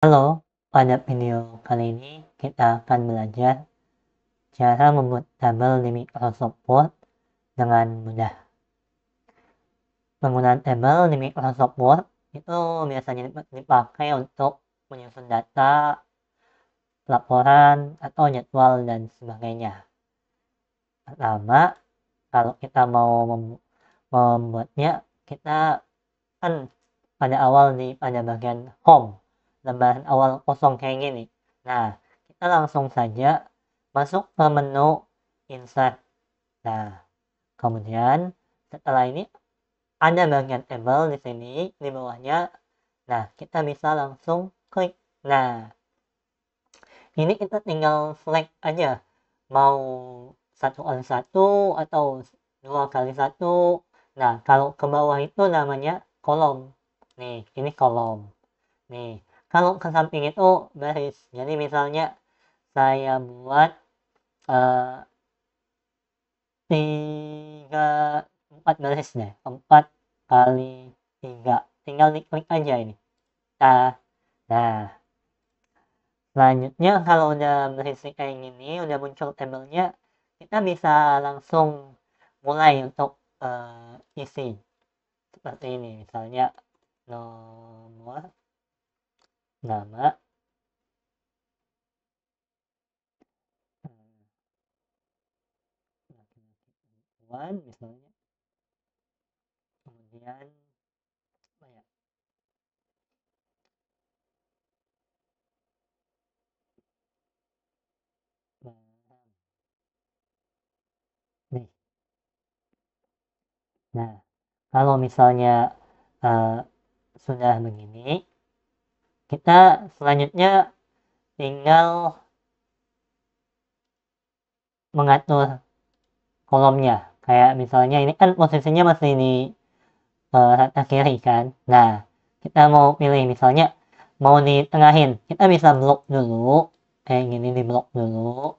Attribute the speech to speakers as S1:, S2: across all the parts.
S1: Halo, pada video kali ini kita akan belajar cara membuat tabel di Microsoft Word dengan mudah. Penggunaan tabel di Microsoft Word itu biasanya dipakai untuk menyusun data, laporan, atau jadwal, dan sebagainya. Pertama, kalau kita mau membuatnya, kita kan pada awal pada bagian home, lembaran awal kosong kayak gini. Nah, kita langsung saja masuk ke menu insert. Nah, kemudian setelah ini ada bagian table di sini di bawahnya. Nah, kita bisa langsung klik. Nah, ini kita tinggal select aja mau 1 kali 1 atau 2 kali 1. Nah, kalau ke bawah itu namanya kolom. Nih, ini kolom. Nih, kalau ke samping itu baris. Jadi misalnya saya buat uh, 3 4 baris deh. 4 kali 3. Tinggal diklik aja ini. Nah, selanjutnya kalau udah berisi kayak gini, udah muncul tabelnya, kita bisa langsung mulai untuk isi seperti ini. Misalnya nomor, nama, perempuan misalnya, kemudian apa ya, nih. Nah, kalau misalnya uh, sudah begini, kita selanjutnya tinggal mengatur kolomnya. Kayak misalnya ini kan posisinya masih di rata kiri kan. Nah, kita mau pilih misalnya mau ditengahin. Kita bisa blok dulu. Kayak gini di blok dulu.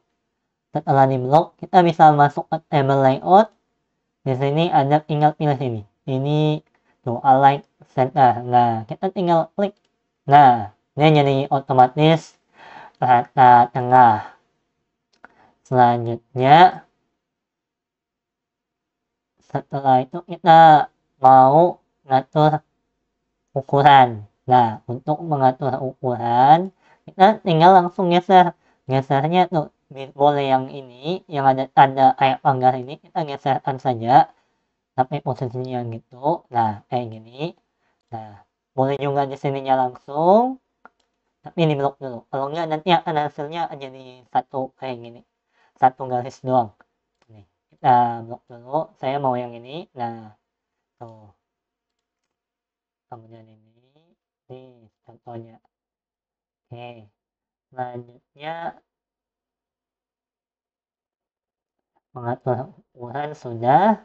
S1: Setelah di blok, kita bisa masuk ke table layout. Di sini ada tinggal pilih sini. Ini tuh align center. Nah, kita tinggal klik. Nah, dia jadi otomatis rata tengah. Selanjutnya, setelah itu kita mau ngatur ukuran. Nah, untuk mengatur ukuran, kita tinggal langsung geser. Gesernya tuh boleh yang ini, yang ada tanda kayak pagar ini, kita geserkan saja sampai posisinya gitu. Nah, kayak gini. Nah, boleh juga di sininya langsung, tapi ini blok dulu. Kalau enggak nanti akan hasilnya jadi satu kayak gini. Satu garis doang. Nih, kita blok dulu. Saya mau yang ini. Nah, tuh. Kemudian ini contohnya. Oke, selanjutnya mengatur ukuran sudah.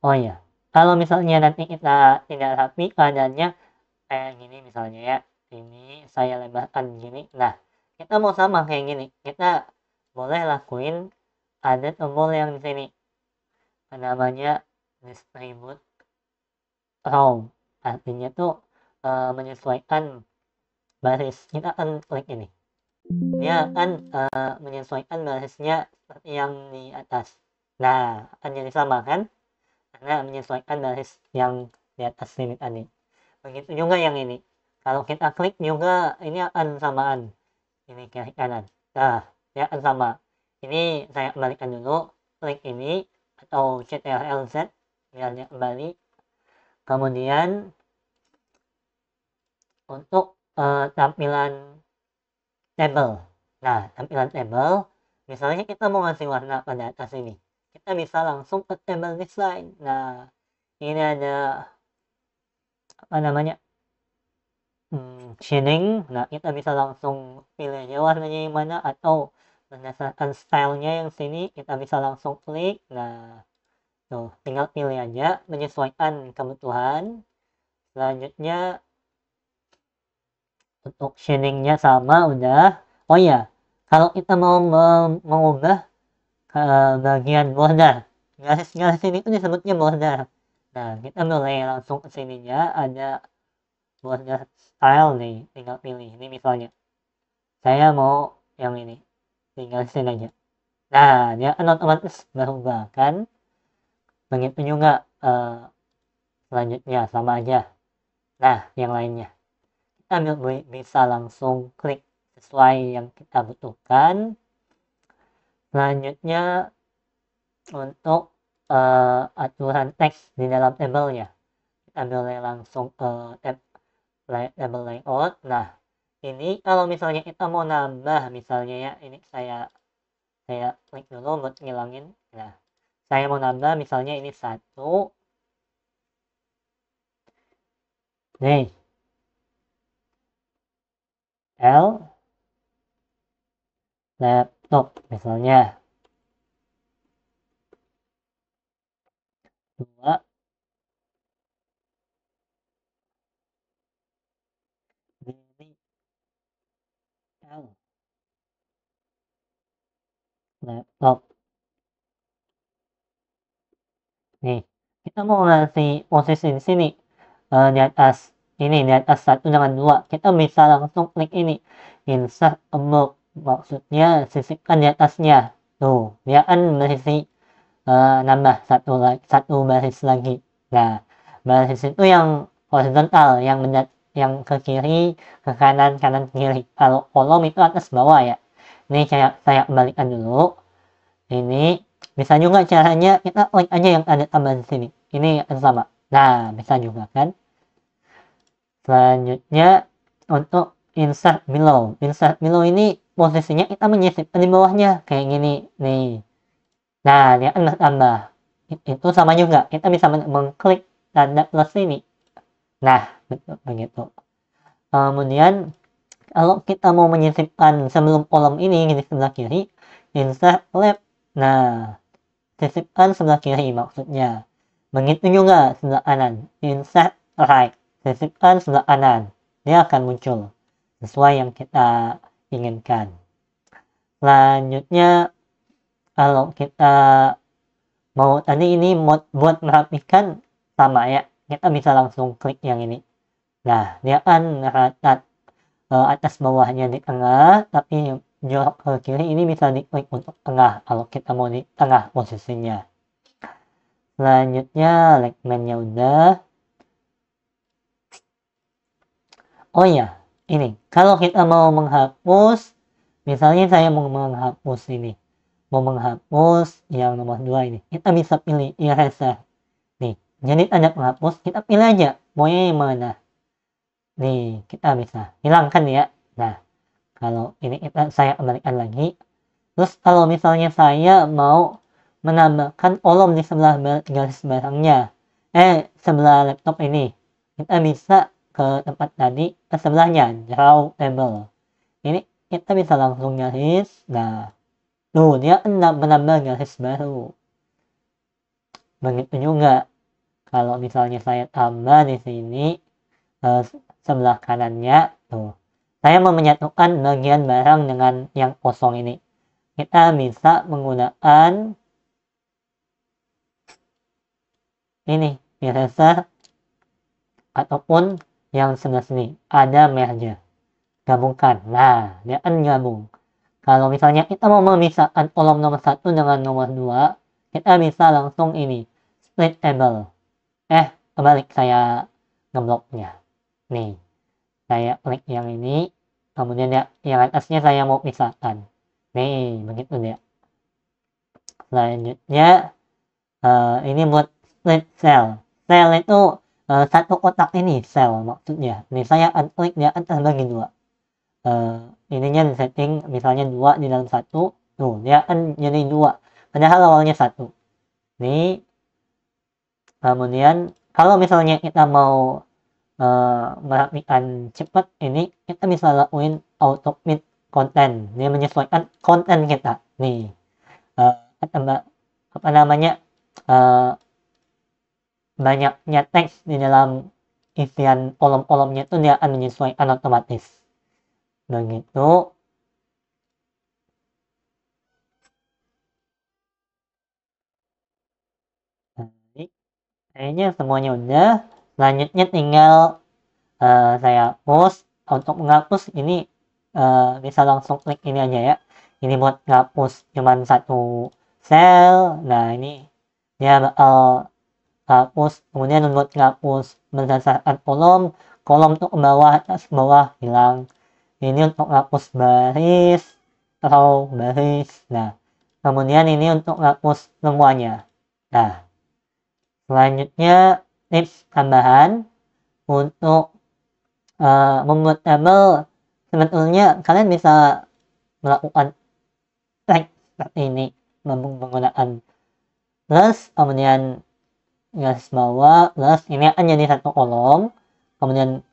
S1: Oh ya, kalau misalnya nanti kita tidak rapi keadaannya kayak gini misalnya ya, ini saya lebarkan gini. Nah, kita mau sama kayak gini, kita boleh lakuin ada tombol yang di sini namanya distribute row, artinya tuh menyesuaikan baris. Kita akan klik ini, dia akan menyesuaikan barisnya seperti yang di atas. Nah, akan jadi sama kan, karena menyesuaikan baris yang di atas limit tadi. Begitu juga yang ini, kalau kita klik juga ini akan samaan, ini kiri kanan. Nah, dia akan sama. Ini saya kembalikan dulu, klik ini atau Ctrl Z biar dia kembali. Kemudian untuk tampilan table. Nah, tampilan table, misalnya kita mau ngasih warna pada atas ini, kita bisa langsung ke table design. Nah, ini ada apa namanya, shading. Nah, kita bisa langsung pilih aja warnanya yang mana, atau berdasarkan stylenya yang sini kita bisa langsung klik. Nah, tuh tinggal pilih aja menyesuaikan kebutuhan. Selanjutnya untuk shadingnya sama udah. Oh ya, kalau kita mau mengubah bagian border, garis-garis ini tuh disebutnya border. Nah, kita mulai langsung ke sininya ada buatnya style nih, tinggal pilih. Ini misalnya, saya mau yang ini, tinggal sini aja. Nah, dia kan otomatis berubah kan. Begitu juga selanjutnya sama aja. Nah, yang lainnya. Kita bisa langsung klik sesuai yang kita butuhkan. Selanjutnya untuk aturan teks di dalam tabelnya. Kita boleh langsung label layout. Nah, ini kalau misalnya kita mau nambah, misalnya ya, ini saya klik dulu buat ngilangin. Nah, saya mau nambah misalnya ini 1. Nih, L laptop misalnya 2 ini L laptop. Nih, kita mau ngasih posisi di sini, di atas ini, di atas 1 dengan 2, kita bisa langsung klik ini, insert above, maksudnya sisipkan di atasnya. Tuh, dia akan berisi nambah satu baris lagi. Nah, baris itu yang horizontal, yang ke kiri, ke kanan, kanan kiri. Kalau kolom itu atas bawah ya. Ini saya kembalikan dulu. Ini bisa juga caranya kita klik aja yang ada tambah di sini. Ini sama. Nah, bisa juga kan. Selanjutnya untuk insert below. Insert below ini posisinya kita menyisipkan di bawahnya kayak gini nih. Nah, dia akan bertambah. Itu sama juga. Kita bisa mengklik tanda plus ini. Nah, begitu. Kemudian kalau kita mau menyisipkan sebelum kolom ini di sebelah kiri, insert left. Nah, sisipkan sebelah kiri maksudnya. Begitu juga sebelah kanan, insert right, sisipkan sebelah kanan. Dia akan muncul sesuai yang kita inginkan. Selanjutnya, kalau kita mau tadi ini buat merapikan sama ya, kita bisa langsung klik yang ini. Nah, dia akan meratat atas bawahnya di tengah, tapi jorok ke kiri ini bisa diklik untuk tengah kalau kita mau di tengah posisinya. Selanjutnya legman-nya udah. Oh iya, ini kalau kita mau menghapus, misalnya saya mau menghapus ini, mau menghapus yang nomor 2 ini, kita bisa pilih eraser. Nih, jadi tanda penghapus, kita pilih aja maunya yang mana. Nih, kita bisa hilangkan ya. Nah, kalau ini saya kembalikan lagi. Terus kalau misalnya saya mau menambahkan kolom di sebelah garis belakangnya, sebelah laptop ini, kita bisa ke tempat tadi, ke sebelahnya, draw table. Ini kita bisa langsung garis. Nah, tuh dia menambah garis baru. Begitu juga kalau misalnya saya tambah di sini sebelah kanannya, tuh saya mau menyatukan bagian barang dengan yang kosong ini. Kita bisa menggunakan ini eraser ataupun yang sebelah sini ada merge, gabungkan. Nah, dia akan gabung. Kalau misalnya kita mau memisahkan kolom nomor 1 dengan nomor 2, kita bisa langsung ini split table. Kebalik saya ngebloknya. Nih, saya klik yang ini, kemudian ya yang atasnya saya mau pisahkan. Nih, begitu dia. Selanjutnya ini buat split cell. Cell itu satu kotak ini sel maksudnya. Ini saya klik dia akan terbagi 2. Ininya di setting misalnya 2 di dalam 1. Tuh, dia akan jadi 2. Padahal awalnya 1. Ini kemudian kalau misalnya kita mau merapikan cepat ini, kita bisa lakuin auto fit konten. Dia menyesuaikan konten kita. Nih, apa namanya, banyaknya teks di dalam isian kolom-kolomnya itu dia akan menyesuaikan otomatis. Begitu. Nah, kayaknya semuanya udah. Selanjutnya tinggal saya hapus. Untuk menghapus ini bisa langsung klik ini aja ya. Ini buat ngapus cuman satu sel. Nah ini dia bakal hapus. Kemudian buat ngapus berdasarkan kolom untuk ke bawah, atas ke bawah hilang. Ini untuk ngapus baris atau baris. Nah kemudian ini untuk ngapus semuanya. Nah selanjutnya tips tambahan untuk membuat tabel. Sebetulnya kalian bisa melakukan tag seperti ini menggunakan plus, kemudian garis bawah, plus ini akan jadi satu kolom. Kemudian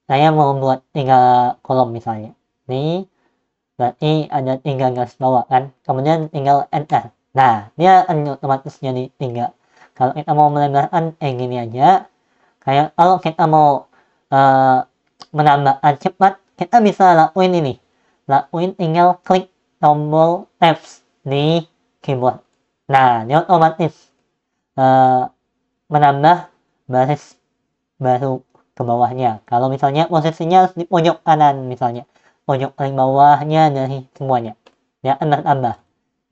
S1: saya mau membuat 3 kolom misalnya. Ini berarti ada 3 garis bawah kan. Kemudian tinggal enter. Nah, dia akan otomatis jadi 3. Kalau kita mau melebarkan gini aja. Kayak kalau kita mau menambahkan cepat, kita bisa lakuin ini. Lakuin tinggal klik tombol tabs di keyboard. Nah, dia otomatis menambah baris baru ke bawahnya. Kalau misalnya posisinya di pojok kanan misalnya, pojok paling bawahnya dari semuanya, dia akan bertambah.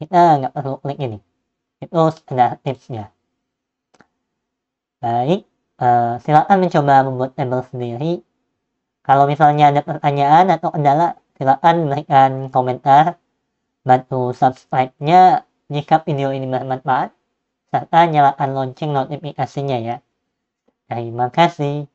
S1: Kita nggak perlu klik ini. Itu ada tipsnya. Baik, silakan mencoba membuat tabel sendiri. Kalau misalnya ada pertanyaan atau kendala, silakan berikan komentar. Bantu subscribe-nya jika video ini bermanfaat, serta nyalakan lonceng notifikasinya ya. Terima kasih.